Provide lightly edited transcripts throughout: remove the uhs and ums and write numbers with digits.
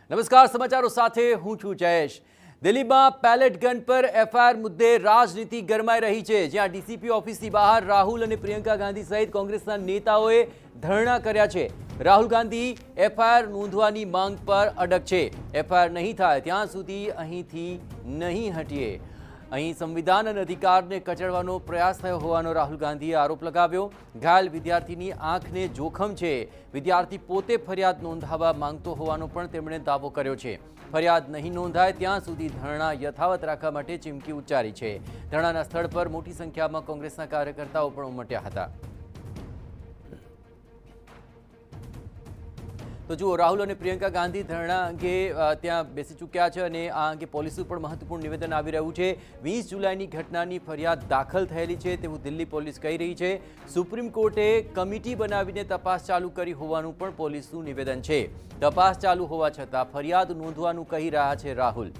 નમસ્કાર, સમાચારો સાથે હું છું જયેશ। દિલ્હીમાં પેલેટ ગન પર એફઆઈઆર મુદ્દે રાજનીતિ ગરમાઈ રહી છે, જ્યાં ડીસીપી ઓફિસની બહાર રાહુલ અને પ્રિયંકા ગાંધી સહિત કોંગ્રેસના નેતાઓએ ધરણા કર્યા છે। રાહુલ ગાંધી એફઆઈઆર નોંધવાની માંગ પર અડગ છે। એફઆઈઆર નહીં થાય ત્યાં સુધી અહીંથી નહીં હટીએ। અહીં સંવિધાન અને અધિકારને કચડવાનો પ્રયાસ થયો હોવાનો રાહુલ ગાંધીએ આરોપ લગાવ્યો। ઘાયલ વિદ્યાર્થીની આંખને જોખમ છે। વિદ્યાર્થી પોતે ફરિયાદ નોંધાવવા માંગતો હોવાનો પણ તેમણે દાવો કર્યો છે। ફરિયાદ નહીં નોંધાય ત્યાં સુધી ધરણા યથાવત રાખવા માટે ચીમકી ઉચ્ચારી છે। ધરણાના સ્થળ પર મોટી સંખ્યામાં કોંગ્રેસના કાર્યકર્તાઓ પણ ઉમટ્યા હતા। તો જુઓ, રાહુલ અને પ્રિયંકા ગાંધી ધરણા અંગે ત્યાં બેસી ચૂક્યા છે અને આ અંગે પોલીસનું પણ મહત્વપૂર્ણ નિવેદન આવી રહ્યું છે। 20 જુલાઈની ઘટનાની ફરિયાદ દાખલ થયેલી છે તેવું દિલ્હી પોલીસ કહી રહી છે। સુપ્રીમ કોર્ટે કમિટી બનાવીને તપાસ ચાલુ કરી હોવાનું પણ પોલીસનું નિવેદન છે। તપાસ ચાલુ હોવા છતાં ફરિયાદ નોંધવાનું કહી રહ્યા છે રાહુલ।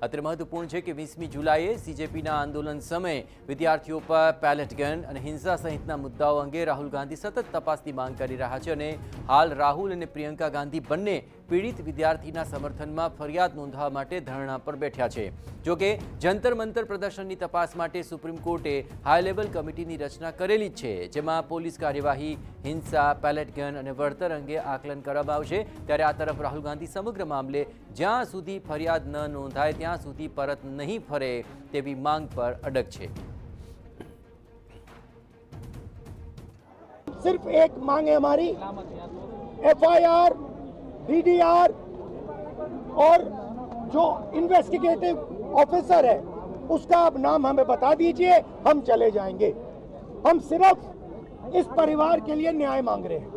અત્રે મહત્વપૂર્ણ છે કે 20મી જુલાઈએ સીજેપીના આંદોલન સમયે વિદ્યાર્થીઓ પર પેલેટ ગન અને હિંસા સહિતના મુદ્દાઓ અંગે રાહુલ ગાંધી સતત તપાસની માંગ કરી રહ્યા છે અને હાલ રાહુલ અને પ્રિયંકા ગાંધી બંને પીડિત વિદ્યાર્થીના સમર્થનમાં ફરિયાદ નોંધવા માટે ધરણા પર બેઠ્યા છે। જોકે જંતર મંતર પ્રદર્શનની તપાસ માટે સુપ્રીમ કોર્ટે હાઈ લેવલ કમિટીની રચના કરેલી જ છે, જેમાં પોલીસ કાર્યવાહી, હિંસા, પેલેટ ગન અને વળતર અંગે આકલન કરવામાં આવશે। ત્યારે આ તરફ રાહુલ ગાંધી સમગ્ર મામલે જ્યાં સુધી ફરિયાદ ન નોંધાય ત્યાં સુધી પરત નહીં ફરે તેવી માંગ પર અડગ છે। सिर्फ एक मांग है हमारी, एफआईआर, डीडीआर और जो इन्वेस्टिगेटिव ऑफिसर है उसका आप नाम हमें बता दीजिए, हम चले जाएंगे। हम सिर्फ इस परिवार के लिए न्याय मांग रहे हैं।